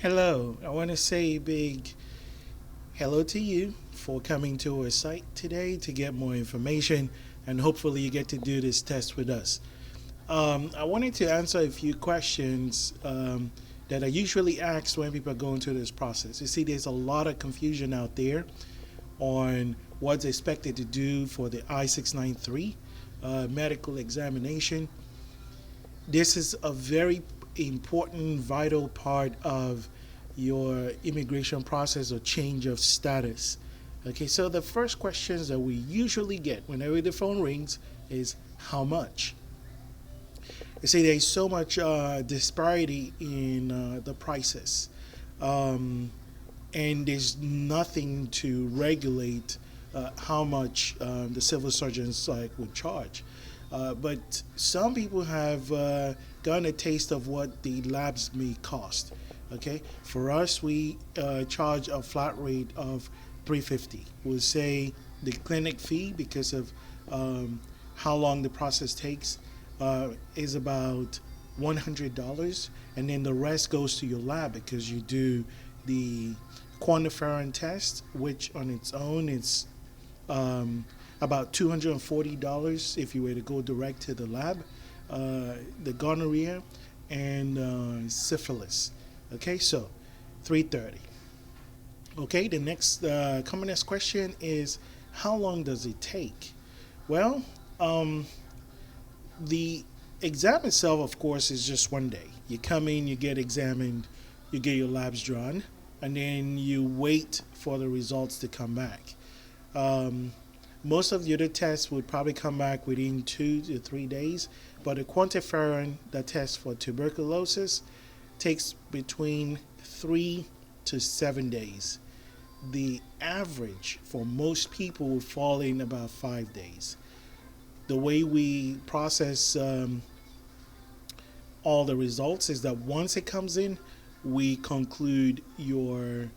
Hello, I want to say a big hello to you for coming to our site today to get more information, and hopefully you get to do this test with us. I wanted to answer a few questions that are usually asked when people are going through this process. You see, there's a lot of confusion out there on what's expected to do for the I-693 medical examination. This is a very important, vital part of your immigration process or change of status. Okay, so the first questions that we usually get whenever the phone rings is how much? You see, there's so much disparity in the prices, and there's nothing to regulate how much the civil surgeons would charge. But some people have gotten a taste of what the labs may cost. Okay, for us, we charge a flat rate of $350. We'll say the clinic fee because of how long the process takes is about $100, and then the rest goes to your lab because you do the quantiferin test, which on its own is about $240 if you were to go direct to the lab, the gonorrhea, and syphilis. Okay, so $330. Okay, the next commonest question is how long does it take? Well, the exam itself, of course, is just one day. You come in, you get examined, you get your labs drawn, and then you wait for the results to come back. Most of the other tests would probably come back within 2 to 3 days, but the quantiferin, the test for tuberculosis, takes between 3 to 7 days. The average for most people will fall in about 5 days. The way we process all the results is that once it comes in, we conclude your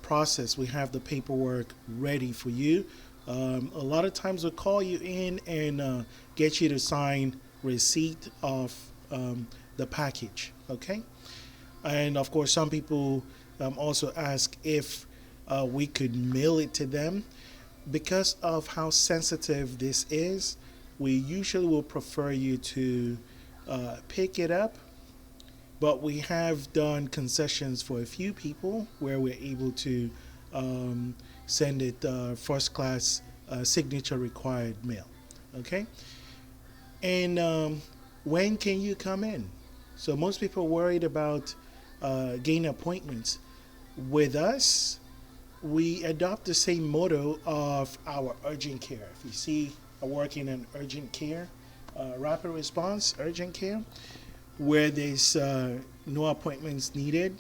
process. We have the paperwork ready for you. A lot of times we'll call you in and get you to sign receipt of the package. Okay, and of course some people also ask if we could mail it to them. Because of how sensitive this is, we usually will prefer you to pick it up, but we have done concessions for a few people where we're able to send it first class signature required mail. Okay, and when can you come in? So most people are worried about getting appointments. With us, we adopt the same motto of our urgent care. If you see I work in an urgent care, rapid response urgent care, where there's no appointments needed,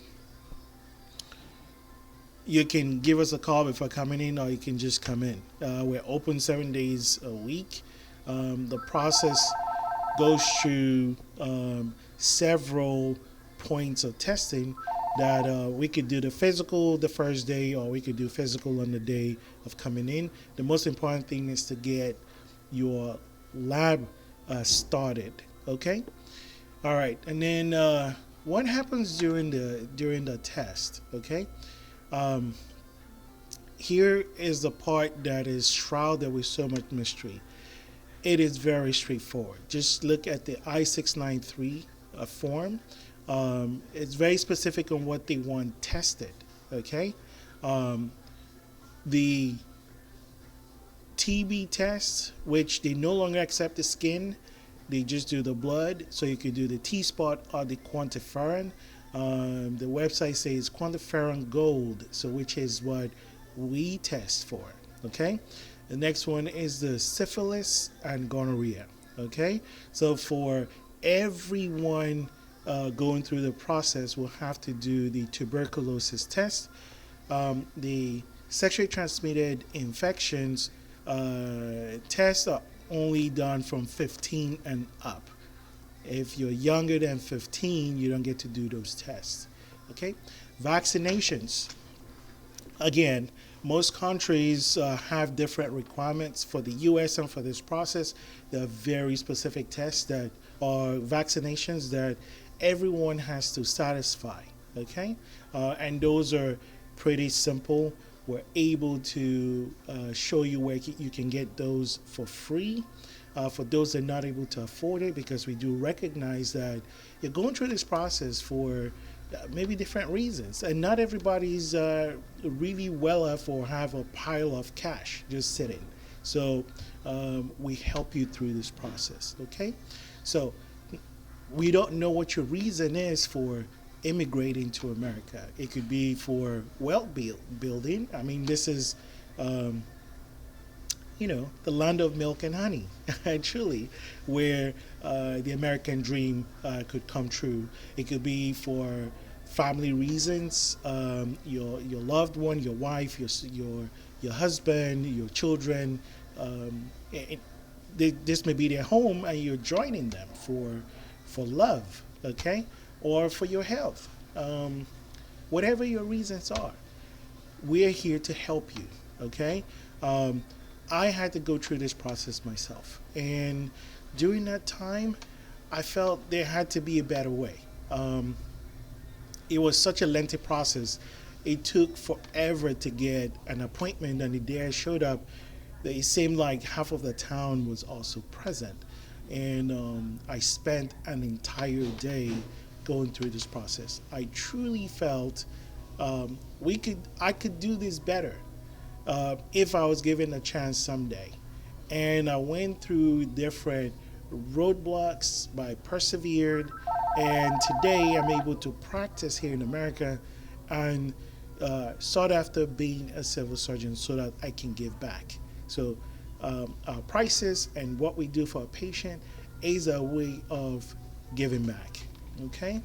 you can give us a call before coming in, or you can just come in. We're open 7 days a week. The process goes through several points of testing that we could do the physical the first day, or we could do physical on the day of coming in. The most important thing is to get your lab started. Okay, all right, and then what happens during the test? Okay, here is the part that is shrouded with so much mystery. It is very straightforward. Just look at the I-693 form. It's very specific on what they want tested. Okay, the TB test, which they no longer accept the skin, they just do the blood. So you could do the T-spot or the quantiferin. The website says quantiferin gold, so which is what we test for. Okay, the next one is the syphilis and gonorrhea. Okay, so for everyone going through the process, we'll have to do the tuberculosis test. The sexually transmitted infections tests are only done from 15 and up. If you're younger than 15, you don't get to do those tests. Okay, vaccinations. Again, most countries have different requirements. For the U.S. and for this process, there are very specific tests that are vaccinations that everyone has to satisfy. Okay, and those are pretty simple. We're able to show you where you can get those for free. For those that are not able to afford it, because we do recognize that you're going through this process for maybe different reasons, and not everybody's really well off or have a pile of cash just sitting. So we help you through this process. Okay, so we don't know what your reason is for immigrating to America. It could be for wealth building. I mean, this is, um, the land of milk and honey, truly, where the American dream could come true. It could be for family reasons, your loved one, your wife, your husband, your children. It, this may be their home, and you're joining them for love, okay, or for your health. Whatever your reasons are, we're here to help you, okay. I had to go through this process myself, and during that time, I felt there had to be a better way. It was such a lengthy process. It took forever to get an appointment, and the day I showed up, it seemed like half of the town was also present. And I spent an entire day going through this process. I truly felt I could do this better if I was given a chance someday. And I went through different roadblocks, but I persevered. And today I'm able to practice here in America and sought after being a civil surgeon so that I can give back. So our prices and what we do for a patient is a way of giving back. Okay.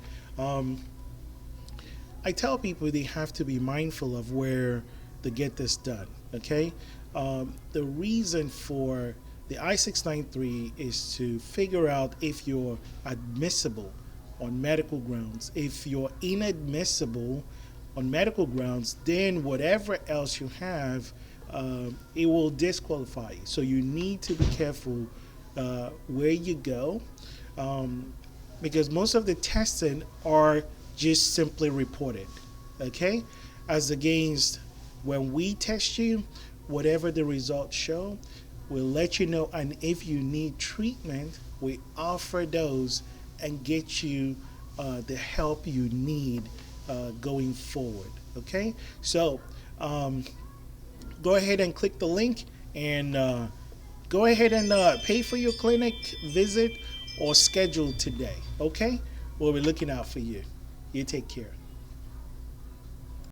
I tell people they have to be mindful of where to get this done. Okay. The reason for the I-693 is to figure out if you're admissible on medical grounds. If you're inadmissible on medical grounds, then whatever else you have, it will disqualify you. So you need to be careful where you go, because most of the testing are just simply reported, okay, as against when we test you, whatever the results show, we'll let you know. And if you need treatment, we offer those and get you the help you need going forward. Okay, so go ahead and click the link and go ahead and pay for your clinic visit or schedule today. Okay, we'll be looking out for you. You take care.